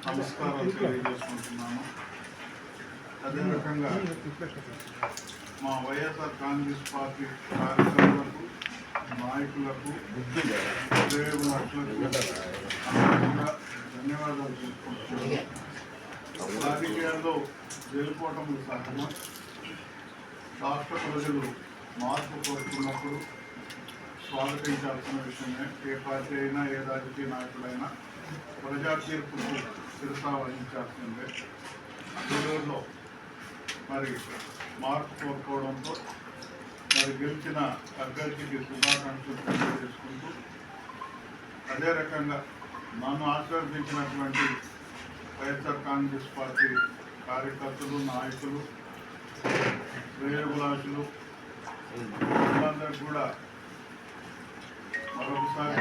నమస్కారాలు తెలియజేసుకుంటున్నాను. అదే రకంగా మా వైఎస్ఆర్ కాంగ్రెస్ పార్టీ కార్యకర్తలకు, నాయకులకు, శ్రేయోభిలాషులకు ధన్యవాదాలు తెలుసుకుంటున్నాను. రాజకీయాల్లో గెలుపోవటం సహజం. రాష్ట్ర ప్రజలు మార్పు కోరుకున్నప్పుడు స్వాగతించాల్సిన విషయమే. ఏ పార్టీ అయినా, ఏ రాజకీయ నాయకుడైనా ప్రజా తీర్పుకు శిరసా వహించాల్సిందే. గూడూరులో మరి మార్పు కోరుకోవడంతో మరి గెలిచిన అభ్యర్థికి శుభాకాంక్షలు తెలియజేసుకుంటూ, అదే రకంగా నన్ను ఆశీర్వదించినటువంటి వైఎస్ఆర్ కాంగ్రెస్ పార్టీ కార్యకర్తలు, నాయకులు, శ్రేయోభిలాషులు అందరికీ కూడా మరొకసారి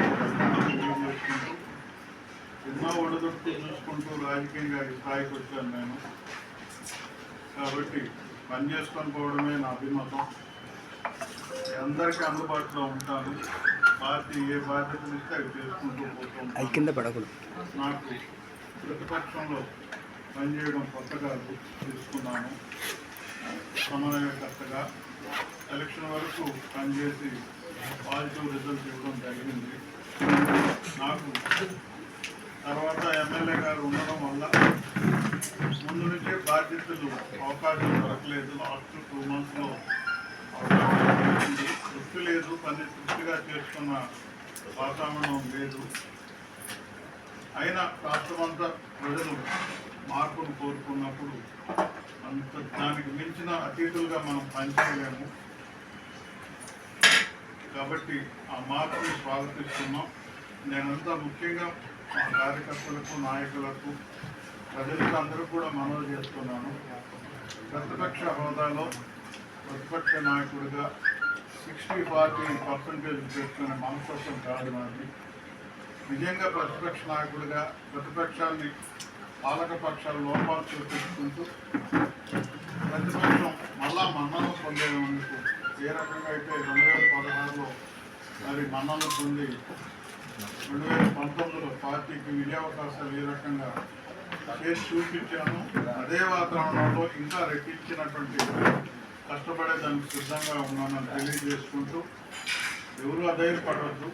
తెలియజేసుకుంటూ, ఎన్నో ఒడిదుడుకు చూసుకుంటూ రాజకీయంగా ఈ స్థాయికి వచ్చాను నేను. కాబట్టి పనిచేసుకొని పోవడమే నా అభిమతం. అందరికీ అందుబాటులో ఉంటాను. పార్టీ ఏ బాధ్యతలు ఇస్తే అవి చేసుకుంటూ పోతాను. నాకు ప్రతిపక్షంలో పనిచేయడం కొత్తగా తీసుకున్నాను. సమన్వయకర్తగా ఎలక్షన్ వరకు పనిచేసి పాజిటివ్ రిజల్ట్ ఇవ్వడం జరిగింది. నాకు తర్వాత ఎమ్మెల్యే గారు ఉండడం వల్ల ముందు నుంచే బాధ్యతలు అవకాశం దొరకలేదు. లాస్ట్ 2 monthsలో తృప్తి లేదు, పని తృప్తిగా చేసుకున్న వాతావరణం లేదు. అయినా రాష్ట్రమంతా ప్రజలు మార్పును కోరుకున్నప్పుడు అంత దానికి మించిన అతిథులుగా మనం పనిచేయలేము. కాబట్టి ఆ మార్పుని స్వాగతిస్తున్నాం. నేనంతా ముఖ్యంగా మా కార్యకర్తలకు, నాయకులకు, ప్రజలకు అందరూ కూడా మనవి చేస్తున్నాను. ప్రతిపక్ష హోదాలో ప్రతిపక్ష నాయకుడిగా 60-40% చేసుకునే మనస్తత్వం కాదు నాది. నిజంగా ప్రతిపక్ష నాయకుడిగా ప్రతిపక్షాన్ని పాలక పక్షాల లోపాలు చూపించుకుంటూ ప్రతిపక్షం మళ్ళా మన్నను పొందేందుకు ఏ రకంగా అయితే 2016లో మరి మన్నను పొంది 2019లో పార్టీకి విజయావకాశాలు ఏ రకంగా చేసి చూపించాను, అదే వాతావరణంలో ఇంకా రెట్టించినటువంటి కష్టపడే దానికి సిద్ధంగా ఉన్నానని తెలియజేసుకుంటూ, ఎవరు అధైర్యపడవద్దు.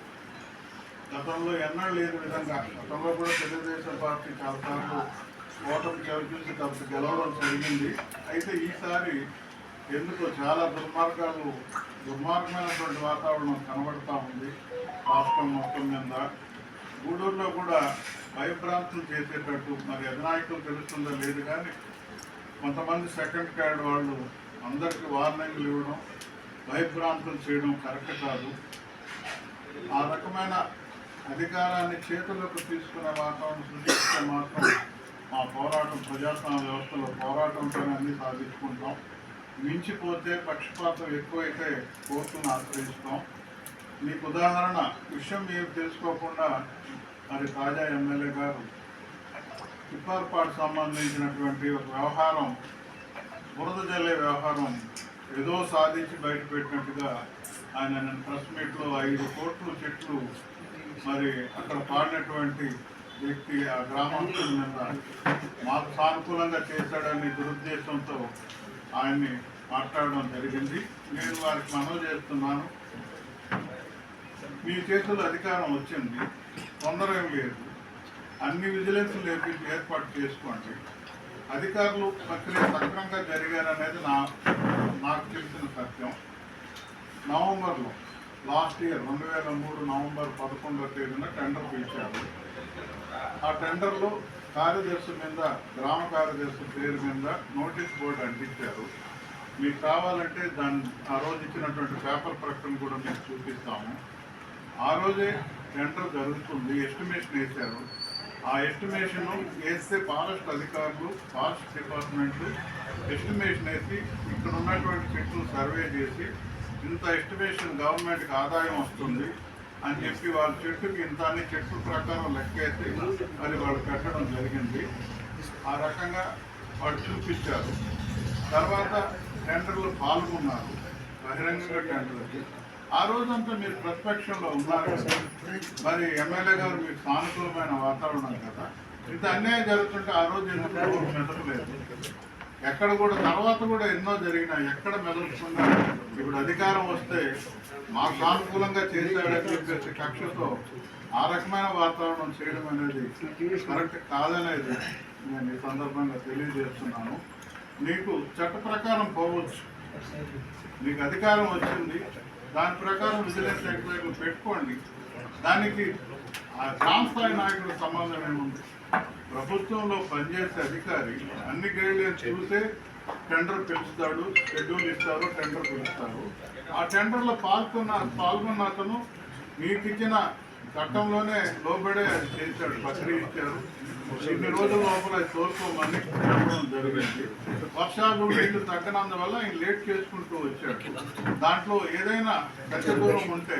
గతంలో ఎన్నడూ లేని విధంగా గతంలో కూడా తెలుగుదేశం పార్టీ చాలాసార్లు ఓటమి చూసి తప్ప గెలవడం జరిగింది. అయితే ఈసారి ఎందుకో చాలా దుర్మార్గమైనటువంటి వాతావరణం కనబడుతూ ఉంది రాష్ట్రం మొత్తం మీద. గూడూరులో కూడా భయభ్రాంతులు చేసేటట్టు మరి అధినాయకులు తెలుస్తుందో లేదు కానీ కొంతమంది సెకండ్ క్యాడ్ వాళ్ళు అందరికీ వార్నింగ్లు ఇవ్వడం, భయభ్రాంతులు చేయడం కరెక్ట్ కాదు. ఆ రకమైన అధికారాన్ని చేతుల్లోకి తీసుకునే వాతావరణం సృష్టిస్తే మాత్రం మా పోరాటం ప్రజాస్వామ్య వ్యవస్థలో పోరాటంతోనే అన్ని సాధించుకుంటాం. మించిపోతే పక్షపాతం ఎక్కువైతే కోర్టును ఆశ్రయిస్తాం. మీకు ఉదాహరణ విషయం మీరు తెలుసుకోకుండా మరి తాజా ఎమ్మెల్యే గారు తిప్పార్పాటు సంబంధించినటువంటి ఒక వ్యవహారం, బురద జల్లే వ్యవహారం ఏదో సాధించి బయటపెట్టినట్టుగా ఆయన ప్రెస్ మీట్లో 5 కోట్ల చెట్లు మరి అక్కడ పాడినటువంటి వ్యక్తి ఆ గ్రామాంతుల మీద మాకు సానుకూలంగా చేశాడని దురుద్దేశంతో ఆయన్ని మాట్లాడడం జరిగింది. నేను వారికి మనవి చేస్తున్నాను, మీ చేతుల్లో అధికారం వచ్చింది, తొందర ఏం లేదు. అన్ని విజిలెన్స్లు ఏర్పాటు చేసుకోండి. అధికారులు ప్రక్రియ సక్రమంగా జరిగారనేది నాకు తెలిసిన సత్యం. నవంబర్లో లాస్ట్ ఇయర్ 2003 నవంబర్ 11వ తేదీన టెండర్ పిలిచారు. ఆ టెండర్లో కార్యదర్శి మీద, గ్రామ కార్యదర్శి పేరు మీద నోటీస్ బోర్డు అంటించారు. మీకు కావాలంటే ఆ రోజు ఇచ్చినటువంటి పేపర్ ప్రకటన కూడా మీకు చూపిస్తాము. ఆ రోజే టెండర్ జరుగుతుంది, ఎస్టిమేషన్ వేశారు. ఆ ఎస్టిమేషన్ వేస్తే ఫారెస్ట్ అధికారులు, ఫారెస్ట్ డిపార్ట్మెంట్ ఎస్టిమేషన్ వేసి ఇక్కడ ఉన్నటువంటి చెట్లు సర్వే చేసి ఇంత ఎస్టిమేషన్ గవర్నమెంట్కి ఆదాయం వస్తుంది అని చెప్పి వాళ్ళ చెట్టుకి ఇంత అని చెట్టు ప్రకారం లెక్కేసి అది వాళ్ళు పెట్టడం జరిగింది. ఆ రకంగా వాళ్ళు చూపించారు. తర్వాత టెండర్లు పాల్గొన్నారు, బహిరంగంగా టెండర్లకి. ఆ రోజంతా మీరు ప్రతిపక్షంలో ఉన్నారు కదా, మరి ఎమ్మెల్యే గారు మీకు సానుకూలమైన వాతావరణం కదా, ఇంత అన్యాయం జరుగుతుంటే ఆ రోజు ఎందుకు ఎవరు మెదపలేదు? ఎక్కడ కూడా తర్వాత కూడా ఎన్నో జరిగినాయి, ఎక్కడ మెదలకుండా ఇప్పుడు అధికారం వస్తే మాకు సానుకూలంగా చేశాడని చెప్పేసి కక్షతో ఆ రకమైన వాతావరణం చేయడం అనేది కరెక్ట్ కాదనేది నేను ఈ సందర్భంగా తెలియజేస్తున్నాను. నీకు చట్ట ప్రకారం పోవచ్చు, మీకు అధికారం వచ్చింది, దాని ప్రకారం విజిలెన్స్ ఎంక్వైరీలు పెట్టుకోండి. దానికి ఆ గ్రామ స్థాయి నాయకుల సంబంధం ఏముంది? ప్రభుత్వంలో పనిచేసే అధికారి అన్ని గ్రేడ్లను చూసే టెండర్ పిలుస్తాడు, షెడ్యూల్ ఇస్తారు, టెండర్ పిలుస్తారు. ఆ టెండర్లో పాల్గొన్న అతను మీకు ఇచ్చిన చట్టంలోనే లోబడే చేశాడు, ప్రక్రియ ఇచ్చారు. ఇన్ని రోజుల లోపల తోలుకోమని చెప్పడం జరిగింది. వర్షాలు నీళ్లు తగ్గనందువల్ల ఆయన లేట్ చేసుకుంటూ వచ్చాడు. దాంట్లో ఏదైనా గత దూరం ఉంటే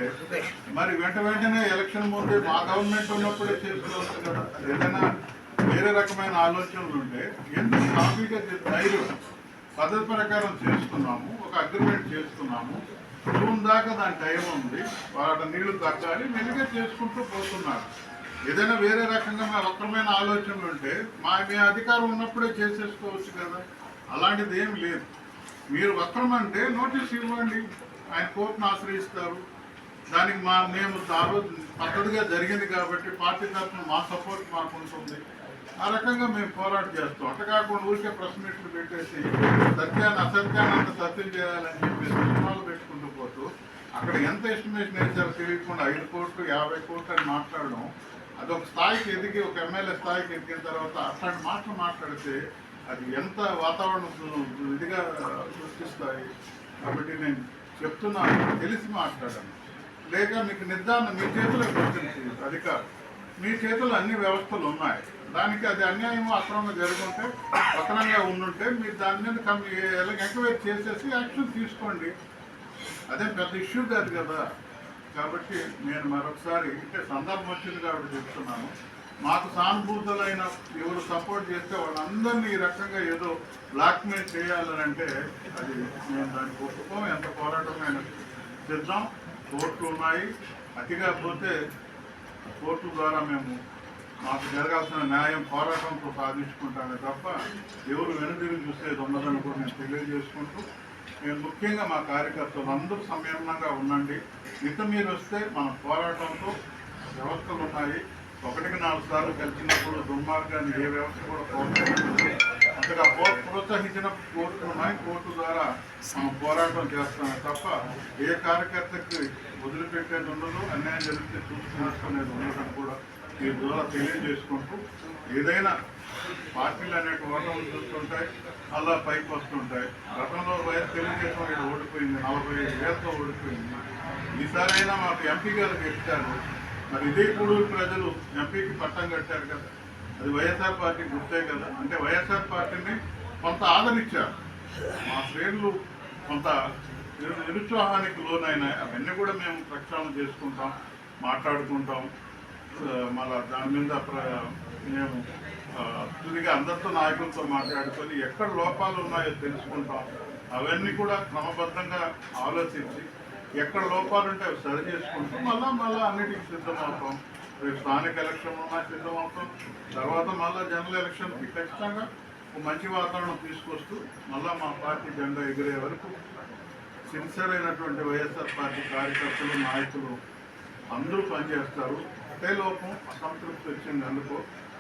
మరి వెంటనే ఎలక్షన్ ముందే మా గవర్నమెంట్ ఉన్నప్పుడే చేసుకోవచ్చు కదా. ఏదైనా వేరే రకమైన ఆలోచనలు ఉంటే ఎందుకు కాపీగా ధైర్యం పద్ధతి ప్రకారం చేసుకున్నాము, ఒక అగ్రిమెంట్ చేసుకున్నాము, జూన్ దాకా దాని టైం ఉంది, వాటి నీళ్లు తగ్గాలి, మెల్లిగా చేసుకుంటూ పోతున్నారు. ఏదైనా వేరే రకంగా మా వక్రమైన ఆలోచనలు ఉంటే మీ అధికారం ఉన్నప్పుడే చేసేసుకోవచ్చు కదా. అలాంటిది ఏం లేదు. మీరు వక్రం అంటే నోటీస్ ఇవ్వండి, ఆయన కోర్టును ఆశ్రయిస్తారు. దానికి మేము ఆ రోజు పద్ధతిగా జరిగింది కాబట్టి పార్టీ తరఫున మా సపోర్ట్ మాకు ఉంటుంది. ఆ రకంగా మేము పోరాటం చేస్తాం. అట్ట కాకుండా ఊరికే ప్రెస్ మీట్లు పెట్టేసి సత్యాన్ని అసత్యాన్ని అంత సత్యం చేయాలని చెప్పేసి సినిమాలు పెట్టుకుంటూ పోతూ అక్కడ ఎంత ఎస్టిమేషన్ వేసారో తెలియకుండా 5 కోట్లు 50 కోట్లు అని మాట్లాడడం, అదొక స్థాయికి ఎదిగి ఒక ఎమ్మెల్యే స్థాయికి ఎదిగిన తర్వాత అట్లాంటి మాటలు మాట్లాడితే అది ఎంత వాతావరణం ఇదిగా సృష్టిస్తాయి. కాబట్టి నేను చెప్తున్నాను, తెలిసి మాట్లాడాను. లేక మీకు నిర్ధారణ మీ చేతిలో వచ్చింది అధికారం, మీ చేతుల్లో అన్ని వ్యవస్థలు ఉన్నాయి. దానికి అది అన్యాయం అక్రమంగా జరుగుంటే అక్రమంగా ఉండుంటే మీరు దాని మీద ఎంక్వైరీ చేసేసి యాక్షన్ తీసుకోండి. అదే పెద్ద ఇష్యూ కాదు కదా. కాబట్టి నేను మరొకసారి అంటే సందర్భం వచ్చింది కాబట్టి చెప్తున్నాను, మాకు సానుభూతులైన ఎవరు సపోర్ట్ చేస్తే వాళ్ళందరినీ ఈ రకంగా ఏదో బ్లాక్మెయిల్ చేయాలని అంటే అది మేము దానికి ఒప్పుకోం. ఎంత పోరాటమైన సిద్ధం. కోర్టులు ఉన్నాయి, అతిగా పోతే కోర్టు ద్వారా మేము మాకు జరగాల్సిన న్యాయం పోరాటంతో సాధించుకుంటామే తప్ప ఎవరు వెనుదిరిగి చూసేది ఉండదని కూడా నేను తెలియజేసుకుంటూ, నేను ముఖ్యంగా మా కార్యకర్తలు అందరూ సంయమనంగా ఉండండి. ఇంత మీరు వస్తే మన పోరాటంతో వ్యవస్థలు ఉన్నాయి. 1-4 సార్లు కలిసినప్పుడు దుర్మార్గాన్ని ఏ వ్యవస్థ కూడా ప్రోత్సహించింది. అంతగా ప్రోత్సహించిన కోర్టులు ఉన్నాయి. కోర్టు ద్వారా మనం పోరాటం చేస్తామే తప్ప ఏ కార్యకర్తకి వదిలిపెట్టేది ఉండదు, అన్యాయం జరిగితే చూసుకునేది ఉండదని కూడా ఈ ద్వారా తెలియజేసుకుంటూ, ఏదైనా పార్టీలు అనేక ఓటములు చూస్తుంటాయి, అలా పైకి వస్తుంటాయి. గతంలో తెలుగుదేశం ఇక్కడ ఓడిపోయింది, 45,000తో ఓడిపోయింది. ఈసారి అయినా మాకు ఎంపీ గారు గెలిచారు. మరి ఇదే కూడూరు ప్రజలు ఎంపీకి పట్టం కట్టారు కదా, అది వైఎస్ఆర్ పార్టీ గుర్తే కదా. అంటే వైఎస్ఆర్ పార్టీని కొంత ఆదరించారు. మా శ్రేణులు కొంత నిరుత్సాహానికి లోనైనాయి. అవన్నీ కూడా మేము ప్రక్షాళన చేసుకుంటాం, మాట్లాడుకుంటాం. మళ్ళా దాని మీద మేము తుదిగా అందరితో నాయకులతో మాట్లాడుకొని ఎక్కడ లోపాలు ఉన్నాయో తెలుసుకుంటాం. అవన్నీ కూడా క్రమబద్ధంగా ఆలోచించి ఎక్కడ లోపాలు ఉంటే అవి సరి చేసుకుంటాం. మళ్ళా అన్నిటికీ సిద్ధమవుతాం. రేపు స్థానిక ఎలక్షన్ ఉన్నా సిద్ధమవుతాం. తర్వాత మళ్ళీ జనరల్ ఎలక్షన్కి ఖచ్చితంగా ఒక మంచి వాతావరణం తీసుకొస్తూ మళ్ళీ మా పార్టీ జెండా ఎగిరే వరకు సిన్సియర్ అయినటువంటి వైఎస్ఆర్ పార్టీ కార్యకర్తలు, నాయకులు అందరూ పనిచేస్తారు. ఒకే లోపం అసంతృప్తి వచ్చింది అందుకో,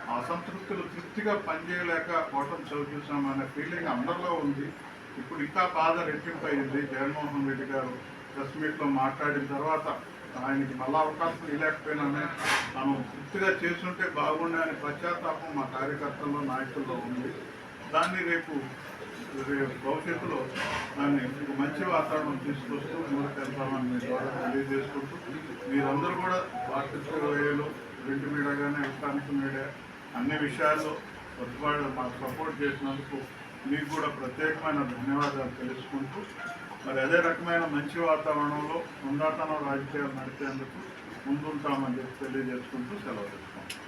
ఆ అసంతృప్తులు తృప్తిగా పనిచేయలేక ఓటమి చవిచూసామనే ఫీలింగ్ అందరిలో ఉంది. ఇప్పుడు ఇంకా బాధ రెట్టింపయింది. జగన్మోహన్ రెడ్డి గారు ప్రెస్ మీట్లో మాట్లాడిన తర్వాత ఆయనకి మళ్ళా అవకాశం ఇవ్వలేకపోయినానే, మనం తృప్తిగా చేస్తుంటే బాగుండే అనే పశ్చాత్తాపం మా కార్యకర్తల్లో, నాయకుల్లో ఉంది. దాన్ని రేపు భవిష్యత్తులో దాన్ని మంచి వాతావరణం తీసుకొస్తూ ముందుకెళ్తామని మీ ద్వారా తెలియజేసుకుంటూ, మీరందరూ కూడా పార్టీలో ప్రింట్ మీడియా కానీ ఎలక్ట్రానిక్ మీడియా అన్ని విషయాల్లో మాకు సపోర్ట్ చేసినందుకు మీకు కూడా ప్రత్యేకమైన ధన్యవాదాలు తెలుసుకుంటూ, మరి అదే రకమైన మంచి వాతావరణంలో ఉందాతనం రాజకీయాలు నడిపేందుకు ముందుంటామని చెప్పి తెలియజేసుకుంటూ సెలవు తీసుకుంటాం.